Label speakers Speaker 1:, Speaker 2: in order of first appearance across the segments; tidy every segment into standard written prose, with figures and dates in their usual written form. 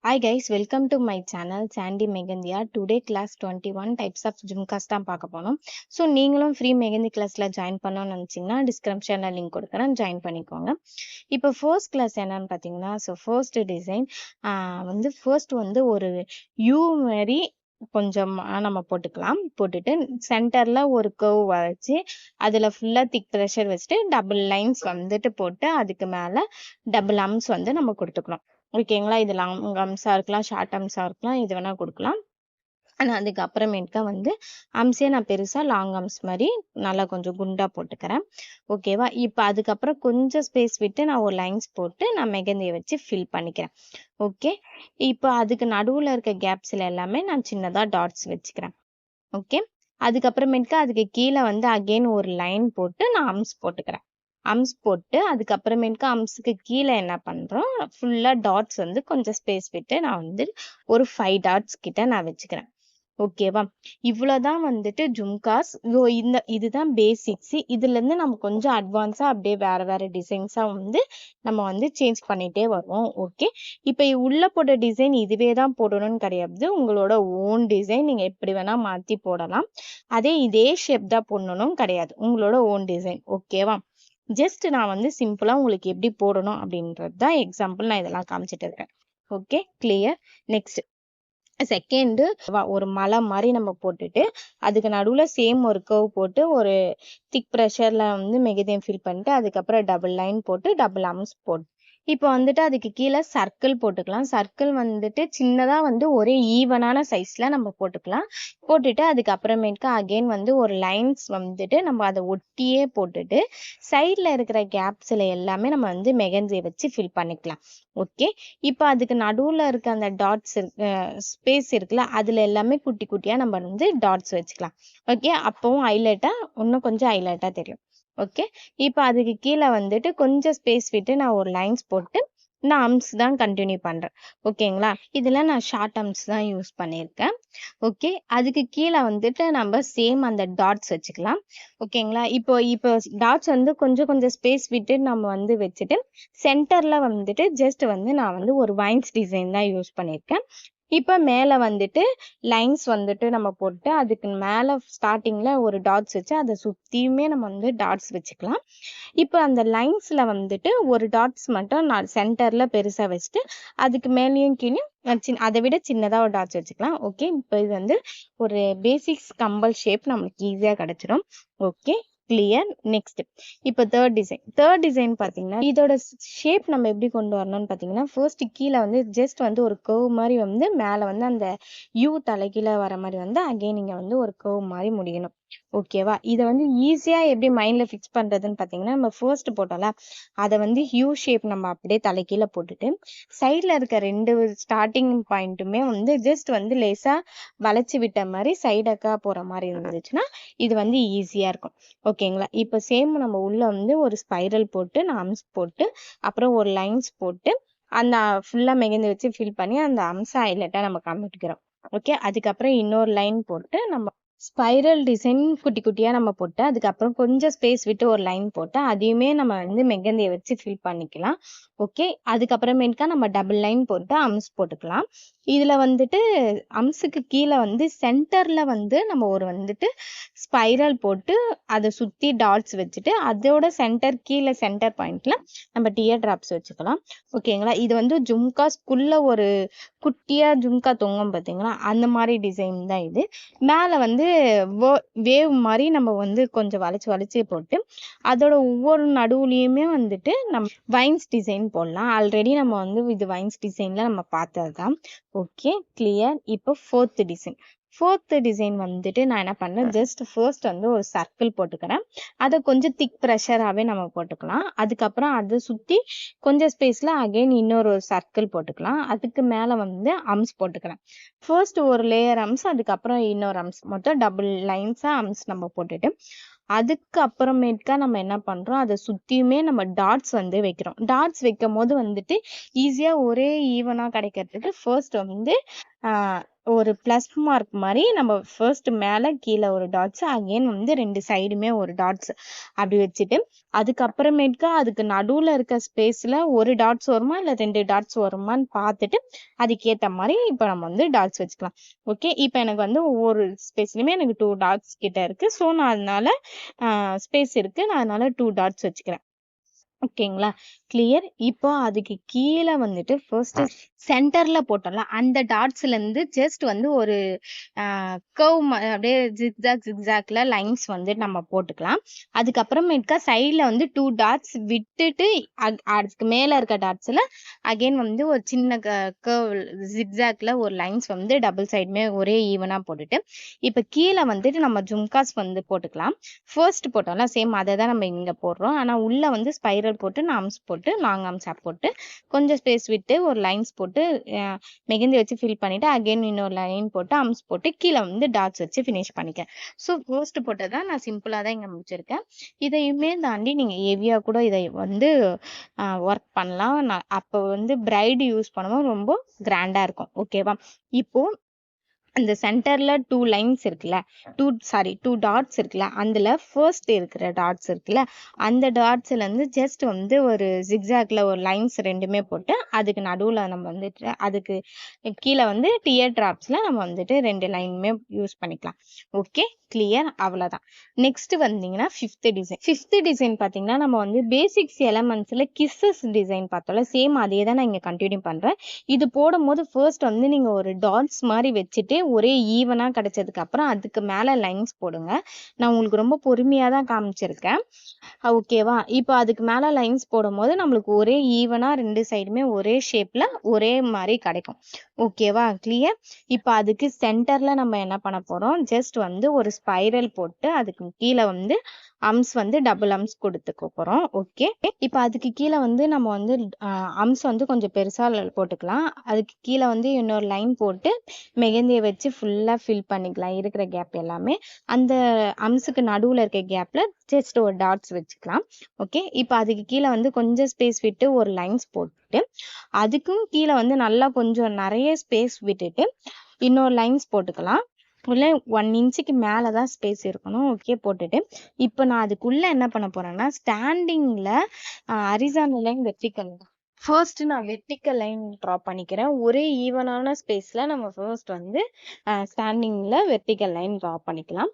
Speaker 1: Hi guys, welcome to my channel Sandy Megandia. Today class 21 types of Jumkas தான் பார்க்க போனோம். So நீங்களும் free mehndi கிளாஸ்ல ஜாயின் பண்ணணும்னு நினச்சிங்கன்னா டிஸ்கிரிப்ஷன்ல லிங்க் கொடுக்குறேன், ஜாயின் பண்ணிக்கோங்க. இப்போ ஃபர்ஸ்ட் கிளாஸ் என்னன்னு பார்த்தீங்கன்னா, ஸோ ஃபர்ஸ்ட் டிசைன் ஃபர்ஸ்ட் ஒரு யூ மாதிரி கொஞ்சம் நம்ம போட்டுட்டு சென்டர்ல ஒரு கர்வ் வச்சு அதுல ஃபுல்லா திக் ப்ரெஷர் வச்சுட்டு டபுள் லைன்ஸ் போட்டு அதுக்கு மேல டபுள் அம்ஸ் நம்ம கொடுத்துக்கணும். ஓகேங்களா? இது லாங் அம்ஸா இருக்கலாம், ஷார்ட் அம்ஸா இருக்கலாம், இது வேணா கொடுக்கலாம். ஆனால் அதுக்கப்புறமேட்டுக்கா அம்ஸே நான் பெருசா லாங் அம்ஸ் மாதிரி நல்லா கொஞ்சம் குண்டா போட்டுக்கிறேன். ஓகேவா? இப்போ அதுக்கப்புறம் கொஞ்சம் ஸ்பேஸ் விட்டு நான் ஒரு லைன்ஸ் போட்டு நான் மெகந்தியை வச்சு ஃபில் பண்ணிக்கிறேன். ஓகே, இப்போ அதுக்கு நடுவுல இருக்க கேப்ஸ்ல எல்லாமே நான் சின்னதா டாட்ஸ் வச்சுக்கிறேன். ஓகே, அதுக்கப்புறமேட்டுக்கா அதுக்கு கீழே அகெயின் ஒரு லைன் போட்டு நான் அம்ஸ் போட்டுக்கிறேன். அம்ஸ் போட்டு அதுக்கப்புறமேட்டுக்கா அம்ஸுக்கு கீழே என்ன பண்றோம், ஃபுல்லா டாட்ஸ் கொஞ்சம் ஸ்பேஸ் விட்டு நான் ஒரு 5 டாட்ஸ் கிட்ட நான் வச்சுக்கிறேன். ஓகேவா? இவ்வளவுதான் ஜும்காஸ். இதுதான் பேசிக்ஸ். இதுல இருந்து நம்ம கொஞ்சம் அட்வான்ஸா அப்படியே வேற வேற டிசைன்ஸா நம்ம சேஞ்ச் பண்ணிட்டே வருவோம். ஓகே, இப்ப உள்ள போட்ட டிசைன் இதுவே தான் போடணும்னு கிடையாது. உங்களோட ஓன் டிசைன் நீங்க எப்படி வேணா மாத்தி போடலாம். அதே இதே ஷேப் தான் போடணும் கிடையாது, உங்களோட ஓன் டிசைன். ஓகேவா? ஜஸ்ட் நான் சிம்பிளா உங்களுக்கு எப்படி போடணும் அப்படின்றது தான் எக்ஸாம்பிள் நான் இதெல்லாம் காமிச்சிட்டு இருக்கேன். Okay, clear? நெக்ஸ்ட் செகண்ட் ஒரு மலை மாதிரி நம்ம போட்டுட்டு அதுக்கு நடுவுல சேம் ஒரு கர்வ் போட்டு ஒரு திக் ப்ரெஷர்ல மெகதியம் ஃபில் பண்ணிட்டு அதுக்கப்புறம் டபுள் லைன் போட்டு டபுள் அம்ஸ் போட்டு இப்போ அதுக்கு கீழே சர்க்கிள் போட்டுக்கலாம். சர்க்கிள் சின்னதா ஒரே ஈவனான சைஸ்ல நம்ம போட்டுக்கலாம். போட்டுட்டு அதுக்கப்புறமேட்டுக்கு அகெயின் ஒரு லைன்ஸ் நம்ம அதை ஒட்டியே போட்டுட்டு சைட்ல இருக்கிற கேப்ஸ்ல எல்லாமே நம்ம மெகந்தியை வச்சு ஃபில் பண்ணிக்கலாம். ஓகே, இப்போ அதுக்கு நடுவுல இருக்க அந்த டாட்ஸ் ஸ்பேஸ் இருக்குல்ல, அதுல எல்லாமே குட்டி குட்டியா நம்ம டாட்ஸ் வச்சுக்கலாம். ஓகே, அப்பவும் ஹைலைட்டா இன்னும் கொஞ்சம் ஹைலைட்டா தெரியும். ஓகே, இப்போ அதுக்கு கீழே கொஞ்சம் ஸ்பேஸ் விட்டு நான் ஒரு லைன்ஸ் போட்டு நான் அம்ஸ் தான் கண்டினியூ பண்றேன். ஓகேங்களா? இதுல நான் ஷார்ட் அம்ஸ் தான் யூஸ் பண்ணியிருக்கேன். ஓகே, அதுக்கு கீழே நம்ம சேம் அந்த டாட்ஸ் வச்சுக்கலாம். ஓகேங்களா? இப்போ இப்போ டாட்ஸ் கொஞ்சம் கொஞ்சம் ஸ்பேஸ் விட்டு நம்ம வச்சுட்டு சென்டர்ல ஜஸ்ட் நான் ஒரு வைன்ஸ் டிசைன் தான் யூஸ் பண்ணியிருக்கேன். இப்போ மேல லைன்ஸ் நம்ம போட்டு அதுக்கு மேல ஸ்டார்டிங்ல ஒரு டாட்ஸ் வச்சு அதை சுத்தியுமே நம்ம டாட்ஸ் வச்சுக்கலாம். இப்போ அந்த லைன்ஸ்ல ஒரு டாட்ஸ் மட்டும் நான் சென்டர்ல பெருசா வச்சுட்டு அதுக்கு மேலேயும் கீழே அதை விட சின்னதா ஒரு டாட்ஸ் வச்சுக்கலாம். ஓகே, இப்போ இது ஒரு பேசிக்ஸ் கம்பல் ஷேப் நம்மளுக்கு ஈஸியா கிடைச்சிடும். Okay, clear? நெக்ஸ்ட் இப்போ தேர்ட் டிசைன் பாத்தீங்கன்னா இதோட ஷேப் நம்ம எப்படி கொண்டு வரணும்னு பாத்தீங்கன்னா, ஃபர்ஸ்ட் கீழே ஜஸ்ட் ஒரு கர்வ் மாதிரி மேல அந்த யூ தலைகீழ வர மாதிரி அகைன் நீங்க ஒரு கர்வ் மாதிரி முடியணும். ஓகேவா? இதை ஈஸியா எப்படி மைண்ட்ல ஃபிக்ஸ் பண்றதுன்னு பாத்தீங்கன்னா, நம்ம ஃபர்ஸ்ட் போட்டோம்ல அதை யூ ஷேப் நம்ம அப்படியே தலைகீழ போட்டுட்டு சைட்ல இருக்க 2 ஸ்டார்டிங் பாயிண்ட்டுமே ஜஸ்ட் லேசா வளைச்சு விட்ட மாதிரி சைடக்கா போற மாதிரி இருந்துச்சுன்னா இது ஈஸியா இருக்கும். ஓகேங்களா? இப்போ சேம் நம்ம உள்ள ஒரு ஸ்பைரல் போட்டு நான் அம்ஸ் போட்டு அப்புறம் ஒரு லைன்ஸ் போட்டு அந்த ஃபுல்லா மெகந்தி வச்சு ஃபில் பண்ணி அந்த அம்ச ஹைலைட்டா நம்ம காமிக்கிறோம். ஓகே, அதுக்கப்புறம் இன்னொரு லைன் போட்டு நம்ம ஸ்பைரல் டிசைன் குட்டி குட்டியா நம்ம போட்டு அதுக்கப்புறம் கொஞ்சம் ஸ்பேஸ் விட்டு ஒரு லைன் போட்டு அதையுமே நம்ம மெகந்தியை வச்சு ஃபில் பண்ணிக்கலாம். ஓகே, அதுக்கப்புறமேட்டுக்கா நம்ம டபுள் லைன் போட்டு அம்ஸ் போட்டுக்கலாம். இதுல அம்ஸுக்கு கீழே சென்டர்ல நம்ம ஒரு ஸ்பைரல் போட்டு அதை சுத்தி டாட்ஸ் வச்சுட்டு அதோட கீழே சென்டர் பாயிண்ட்ல நம்ம டியர் டிராப்ஸ் வச்சுக்கலாம். ஓகேங்களா? இது ஜும்காஸ்குள்ள ஒரு குட்டியா ஜும்கா தொங்கும் பாத்தீங்களா, அந்த மாதிரி டிசைன் தான் இது. மேல வேவ் மாதிரி நம்ம கொஞ்சம் வளைச்சு வளைச்சு போட்டு அதோட ஒவ்வொரு நடுவுலயுமே நம்ம வைன்ஸ் டிசைன் போடலாம். ஆல்ரெடி நம்ம இது வைன்ஸ் டிசைன்ல நம்ம பார்த்ததுதான். Okay, clear? இப்போ ஃபோர்த் டிசைன் நான் என்ன பண்ணேன், ஜஸ்ட் ஃபர்ஸ்ட் ஒரு சர்க்கிள் போட்டுக்கிறேன். அதை கொஞ்சம் திக் ப்ரெஷராகவே நம்ம போட்டுக்கலாம். அதுக்கப்புறம் அதை சுற்றி கொஞ்சம் ஸ்பேஸில் அகெயின் இன்னொரு சர்க்கிள் போட்டுக்கலாம். அதுக்கு மேலே அம்ஸ் போட்டுக்கிறேன். ஃபர்ஸ்ட் ஒரு லேயர் அம்ஸ், அதுக்கப்புறம் இன்னொரு அம்ஸ், மொத்தம் டபுள் லைன்ஸாக அம்ஸ் நம்ம போட்டுட்டு அதுக்கு அப்புறமேட்டுக்கா நம்ம என்ன பண்றோம், அதை சுத்தியுமே நம்ம டாட்ஸ் வைக்கிறோம். டாட்ஸ் வைக்கும் போது ஈஸியா ஒரே ஈவனா கிடைக்கிறதுக்கு ஃபர்ஸ்ட் ஒரு ப்ளஸ் மார்க் மாதிரி நம்ம ஃபர்ஸ்ட் மேலே கீழே ஒரு டாட்ஸ், அகெயின் வந்து 2 சைடுமே ஒரு டாட்ஸ் அப்படி வச்சுட்டு, அதுக்கப்புறமேட்டுக்கா அதுக்கு நடுவில் இருக்க ஸ்பேஸில் ஒரு டாட்ஸ் வருமா இல்லை 2 டாட்ஸ் வருமான்னு பார்த்துட்டு அதுக்கேற்ற மாதிரி இப்போ நம்ம வந்து டாட்ஸ் வச்சுக்கலாம். ஓகே, இப்போ எனக்கு வந்து ஒவ்வொரு ஸ்பேஸ்லையுமே எனக்கு 2 டாட்ஸ் கிட்ட இருக்கு. ஸோ நான் அதனால ஸ்பேஸ் இருக்கு, நான் அதனால 2 டாட்ஸ் வச்சுக்கிறேன். ஓகேங்களா, கிளியர். இப்போ அதுக்கு கீழே வந்துட்டு ஃபர்ஸ்ட் சென்டர்ல போட்டோம்ல அந்த டாட்ஸ்ல இருந்து ஜஸ்ட் வந்து ஒரு கர்வ் அப்படியே ஜிக்ஸாக்ல லைன்ஸ் வந்து நம்ம போட்டுக்கலாம். அதுக்கப்புறமேட்டுக்கா சைட்ல வந்து 2 டாட்ஸ் விட்டுட்டு அதுக்கு மேல இருக்க டாட்ஸ்ல அகைன் வந்து ஒரு சின்ன கர்வ் ஜிக்ஸாக்ல ஒரு லைன்ஸ் வந்து டபுள் சைடுமே ஒரே ஈவனா போட்டுட்டு, இப்போ கீழே வந்துட்டு நம்ம ஜும்காஸ் வந்து போட்டுக்கலாம். ஃபர்ஸ்ட் போட்டோம்ல சேம் அதை தான் நம்ம இங்க போடுறோம். ஆனா உள்ள வந்து ஸ்பைரல் போட்டு ஆர்ம்ஸ் போட்டு லாங் ஆர்ம்ஸ் போட்டு கொஞ்சம் ஸ்பேஸ் விட்டு ஒரு லைன்ஸ் போட்டு மெஹந்தி வச்சு ஃபில் பண்ணிட்டு அகைன் இன்னொரு லைன் போட்டு ஆர்ம்ஸ் போட்டு கீழே வந்து டாட்ஸ் வச்சு ஃபினிஷ் பண்ணிக்கேன். ஸோ ஃபர்ஸ்ட் போட்டதா நான் சிம்பிளா தான் இங்க முடிச்சிருக்கேன். இதையுமே தாண்டி நீங்க ஹெவியா கூட இதை வந்து ஒர்க் பண்ணலாம். அப்போ வந்து பிரைடு யூஸ் பண்ணும்போது ரொம்ப கிராண்டா இருக்கும். ஓகேவா, இப்போ அந்த சென்டர்ல 2 லைன்ஸ் இருக்குல்ல, 2 டாட்ஸ் இருக்குல்ல, அதுல ஃபர்ஸ்ட் இருக்கிற டாட்ஸ் இருக்குல்ல, அந்த டாட்ஸ்ல இருந்து ஜஸ்ட் வந்து ஒரு ஜிக்ஸாக்ல ஒரு லைன்ஸ் ரெண்டுமே போட்டு அதுக்கு நடுவுல நம்ம வந்துட்டு அதுக்கு கீழே வந்து டியர் டிராப்ஸ்ல நம்ம வந்துட்டு 2 லைனுமே யூஸ் பண்ணிக்கலாம். Okay, clear. அவ்வளவுதான். நெக்ஸ்ட் வந்தீங்கன்னா ஃபிஃப்த் டிசைன் பாத்தீங்கன்னா நம்ம வந்து பேசிக்ஸ் எலமெண்ட்ஸ்ல கிஸ்ஸஸ் டிசைன் பார்த்தோம்ல, சேம் அதே தான் நான் இங்க கண்டினியூ பண்றேன். இது போடும் போது ஃபர்ஸ்ட் வந்து நீங்க ஒரு டாட்ஸ் மாதிரி வச்சுட்டு ஒரே ஈவனா கிடைச்சதுக்கு அப்புறம் அதுக்கு மேல லைன்ஸ் போடுங்க. நான் உங்களுக்கு ரொம்ப பொறுமையா தான் காமிச்சிருக்கேன். ஓகேவா, இப்போ அதுக்கு மேல லைன்ஸ் போடும் போது நம்மளுக்கு ஒரே ஈவனா 2 சைடுமே ஒரே ஷேப்ல ஒரே மாதிரி கிடைக்கும். ஓகேவா, கிளியர். இப்போ அதுக்கு சென்டர்ல நம்ம என்ன பண்ண போறோம், ஜஸ்ட் வந்து ஒரு ஸ்பைரல் போட்டு அதுக்கு கீழே வந்து அம்ஸ் வந்து டபுள் அம்ஸ் கொடுத்துக்க போறோம். ஓகே, இப்போ அதுக்கு கீழே வந்து நம்ம வந்து அம்ஸ் வந்து கொஞ்சம் பெருசா போட்டுக்கலாம். அதுக்கு கீழே வந்து இன்னொரு லைன் போட்டு மெஹந்தியை வச்சு ஃபுல்லா ஃபில் பண்ணிக்கலாம் இருக்கிற கேப் எல்லாமே. அந்த அம்ஸுக்கு நடுவுல இருக்க கேப்ல ஜஸ்ட் ஒரு டாட்ஸ் வச்சுக்கலாம். ஓகே, இப்போ அதுக்கு கீழே வந்து கொஞ்சம் ஸ்பேஸ் விட்டு ஒரு லைன்ஸ் போட்டு அதுக்கும் கீழே வந்து நல்லா கொஞ்சம் நிறைய ஸ்பேஸ் விட்டுட்டு இன்னொரு லைன்ஸ் போட்டுக்கலாம். உள்ள 1 இன்ச்சுக்கு மேலதான் ஸ்பேஸ் இருக்கணும். ஓகே, போட்டுட்டு இப்போ நான் அதுக்குள்ள என்ன பண்ண போறேன்னா ஸ்டாண்டிங்ல ஹரிசாண்டல் லைன் வெர்டிக்கல் ஃபர்ஸ்ட் நான் வெர்டிக்கல் லைன் ட்ரா பண்ணிக்கிறேன். ஒரே ஈவனான ஸ்பேஸ்ல நம்ம ஃபர்ஸ்ட் வந்து ஸ்டாண்டிங்ல வெர்டிக்கல் லைன் ட்ரா பண்ணிக்கலாம்.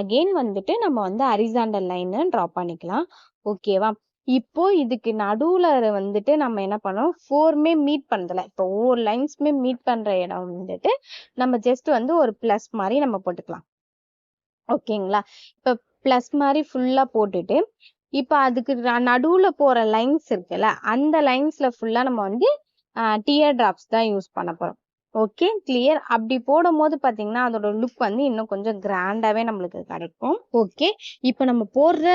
Speaker 1: அகெயின் வந்துட்டு நம்ம வந்து ஹரிசாண்டல் லைன் ட்ரா பண்ணிக்கலாம். ஓகேவா, இப்போ இதுக்கு நடுவுல வந்துட்டு நம்ம என்ன பண்ணோம், 4மே மீட் பண்றதுல இப்போ ஒவ்வொரு லைன்ஸ்மே மீட் பண்ற இடம் வந்துட்டு நம்ம ஜஸ்ட் வந்து ஒரு பிளஸ் மாதிரி நம்ம போட்டுக்கலாம். ஓகேங்களா, இப்ப பிளஸ் மாதிரி ஃபுல்லா போட்டுட்டு இப்ப அதுக்கு நடுவுல போற லைன்ஸ் இருக்குல்ல, அந்த லைன்ஸ்ல ஃபுல்லா நம்ம வந்து டியர் டிராப்ஸ் தான் யூஸ் பண்ண போறோம். Okay, clear. அப்படி போடும் போது பாத்தீங்கன்னா அதோட லுக் வந்து இன்னும் கொஞ்சம் கிராண்டாவே நம்மளுக்கு கிடைக்கும். ஓகே, இப்போ நம்ம போடுற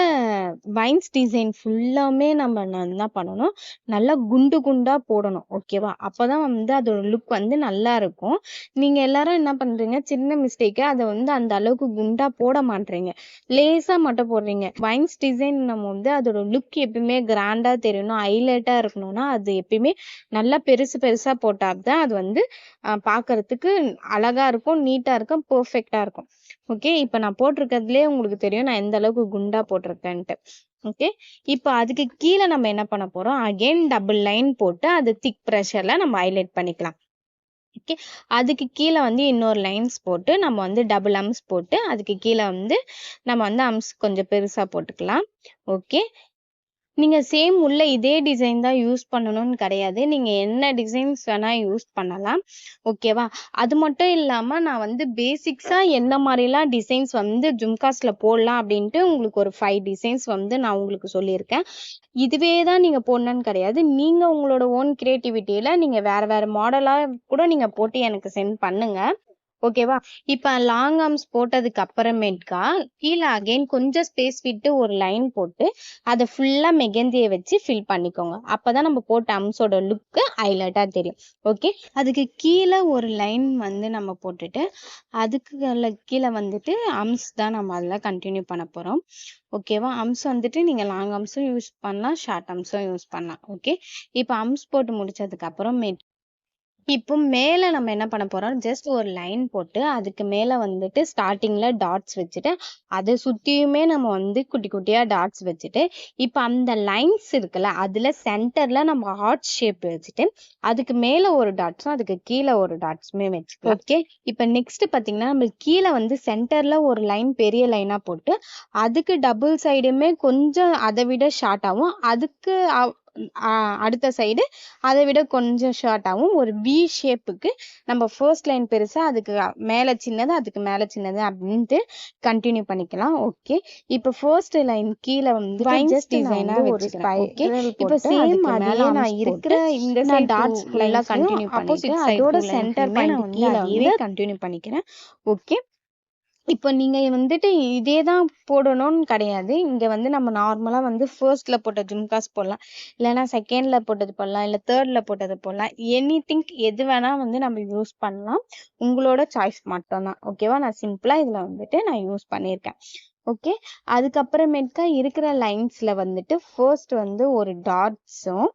Speaker 1: வைன்ஸ் டிசைன் ஃபுல்லாமே நம்ம என்ன பண்ணணும், நல்லா குண்டு குண்டா போடணும். ஓகேவா, அப்பதான் வந்து அதோட லுக் வந்து நல்லா இருக்கும். நீங்க எல்லாரும் என்ன பண்றீங்க, சின்ன மிஸ்டேக்கு அதை வந்து அந்த அளவுக்கு குண்டா போட மாட்டீங்க, லேசா மட்டும் போடுறீங்க. வைன்ஸ் டிசைன் நம்ம வந்து அதோட லுக் எப்பயுமே கிராண்டா தெரியணும், ஹைலைட்டா இருக்கணும்னா அது எப்பயுமே நல்லா பெருசு பெருசா போட்டாதான் அது வந்து பாக்குறதுக்கு அழகா இருக்கும், நீட்டா இருக்கும், பெர்ஃபெக்டா இருக்கும். ஓகே, இப்ப நான் போட்டிருக்கிறதுலயே உங்களுக்கு தெரியும் நான் எந்த அளவுக்கு குண்டா போட்டிருக்கேன்ட்டு. ஓகே, இப்போ அதுக்கு கீழே நம்ம என்ன பண்ண போறோம், அகைன் டபுள் லைன் போட்டு அது திக் ப்ரெஷர்ல நம்ம ஹைலைட் பண்ணிக்கலாம். ஓகே, அதுக்கு கீழே வந்து இன்னொரு லைன்ஸ் போட்டு நம்ம வந்து டபுள் அம்ஸ் போட்டு அதுக்கு கீழே வந்து நம்ம வந்து அம்ஸ் கொஞ்சம் பெருசா போட்டுக்கலாம். ஓகே, நீங்க சேம் உள்ள இதே டிசைன் தான் யூஸ் பண்ணணும்னு கிடையாது, நீங்க என்ன டிசைன்ஸ் வேணா யூஸ் பண்ணலாம். ஓகேவா, அது மட்டும் இல்லாம நான் வந்து பேசிக்ஸா என்ன மாதிரிலாம் டிசைன்ஸ் வந்து ஜும்காஸ்ல போடலாம் அப்படின்ட்டு உங்களுக்கு ஒரு 5 டிசைன்ஸ் வந்து நான் உங்களுக்கு சொல்லியிருக்கேன். இதுவே தான் நீங்க போடணும்னு கிடையாது, நீங்க உங்களோட ஓன் கிரியேட்டிவிட்டியில நீங்க வேற வேற மாடலா கூட நீங்க போட்டு எனக்கு சென்ட் பண்ணுங்க. ஓகேவா, இப்ப லாங் ஆர்ம்ஸ் போட்டதுக்கு அப்புறமேட்கா கீழே அகைன் கொஞ்சம் ஸ்பேஸ் விட்டு ஒரு லைன் போட்டு அதை ஃபுல்லா மெகந்தியை வச்சு ஃபில் பண்ணிக்கோங்க. அப்பதான் நம்ம போட்ட அம்ஸோட லுக்கு ஹைலைட்டா தெரியும். ஓகே, அதுக்கு கீழே ஒரு லைன் வந்து நம்ம போட்டுட்டு அதுக்கு கீழே வந்துட்டு அம்ஸ் தான் நம்ம அதில் கண்டினியூ பண்ண போறோம். ஓகேவா, அம்ஸ் வந்துட்டு நீங்க லாங் அம்ஸும் யூஸ் பண்ணலாம், ஷார்ட் அம்ஸும் யூஸ் பண்ணலாம். ஓகே, இப்போ அம்ஸ் போட்டு முடிச்சதுக்கு அப்புறம் இப்போ மேல நம்ம என்ன பண்ண போறோம், ஜஸ்ட் ஒரு லைன் போட்டு அதுக்கு மேல வந்துட்டு ஸ்டார்டிங்ல டாட்ஸ் வச்சுட்டு அதை சுத்தியுமே நம்ம வந்து குட்டி குட்டியா டாட்ஸ் வச்சுட்டு இப்போ அந்த லைன்ஸ் இருக்குல்ல அதுல சென்டர்ல நம்ம ஹார்ட் ஷேப் வச்சுட்டு அதுக்கு மேல ஒரு டாட்ஸும் அதுக்கு கீழே ஒரு டாட்ஸுமே வச்சுக்கலாம். ஓகே, இப்போ நெக்ஸ்ட் பாத்தீங்கன்னா நம்மளுக்கு கீழே வந்து சென்டர்ல ஒரு லைன் பெரிய லைனா போட்டு அதுக்கு டபுள் சைடுமே கொஞ்சம் அதை விட ஷார்ட்டாகவும் அதுக்கு அடுத்த சைடு அதை விட கொஞ்சம் ஷார்ட்டாகவும் ஒரு வி ஷேப்புக்கு நம்ம ஃபர்ஸ்ட் லைன் பெருசா அதுக்கு மேல சின்னது அதுக்கு மேல சின்னது அப்படின்ட்டு கண்டினியூ பண்ணிக்கலாம். ஓகே, இப்போ ஃபர்ஸ்ட் லைன் கீழே வந்து ஜஸ்ட் டிசைனா வச்சுக்கிறேன். ஓகே, இப்போ சேம் அதே நான் இருக்கிற இந்த சைடு டாட்ஸ் ஃபுல்லா கண்டினியூ பண்ணிட்டு அதோட சென்டர் பாயிண்ட் கீழே வந்து கண்டினியூ பண்ணிக்கிறேன். ஓகே, இப்போ நீங்க வந்துட்டு இதே தான் போடணும்னு கிடையாது. இங்க வந்து நம்ம நார்மலா வந்து ஃபர்ஸ்ட்ல போட்ட ஜும்காஸ் போடலாம், இல்லைன்னா செகண்ட்ல போட்டது போடலாம், இல்லை தேர்ட்ல போட்டது போடலாம். எனிதிங் எது வேணா வந்து நம்ம யூஸ் பண்ணலாம். உங்களோட சாய்ஸ் மட்டும்தான். ஓகேவா, நான் சிம்பிளா இதுல வந்துட்டு நான் யூஸ் பண்ணியிருக்கேன். ஓகே, அதுக்கப்புறமேட்டுக்கா இருக்கிற லைன்ஸ்ல வந்துட்டு ஃபர்ஸ்ட் வந்து ஒரு டாட்ஸும்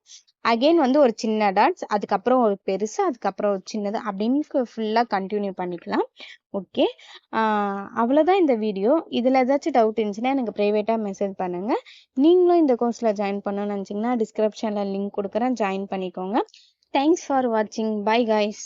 Speaker 1: அகெயின் வந்து ஒரு சின்ன டாட்ஸ் அதுக்கப்புறம் ஒரு பெருசு அதுக்கப்புறம் ஒரு சின்னது அப்படின்னு ஃபுல்லா கண்டினியூ பண்ணிக்கலாம். ஓகே, அவ்வளோதான் இந்த வீடியோ. இதில் ஏதாச்சும் டவுட் இருந்துச்சுன்னா எனக்கு ப்ரைவேட்டாக மெசேஜ் பண்ணுங்க. நீங்களும் இந்த கோர்ஸில் ஜாயின் பண்ணணும்னு நினச்சிங்கன்னா டிஸ்கிரிப்ஷனில் லிங்க் கொடுக்குறேன், ஜாயின் பண்ணிக்கோங்க. தேங்க்ஸ் ஃபார் வாட்சிங். Bye guys.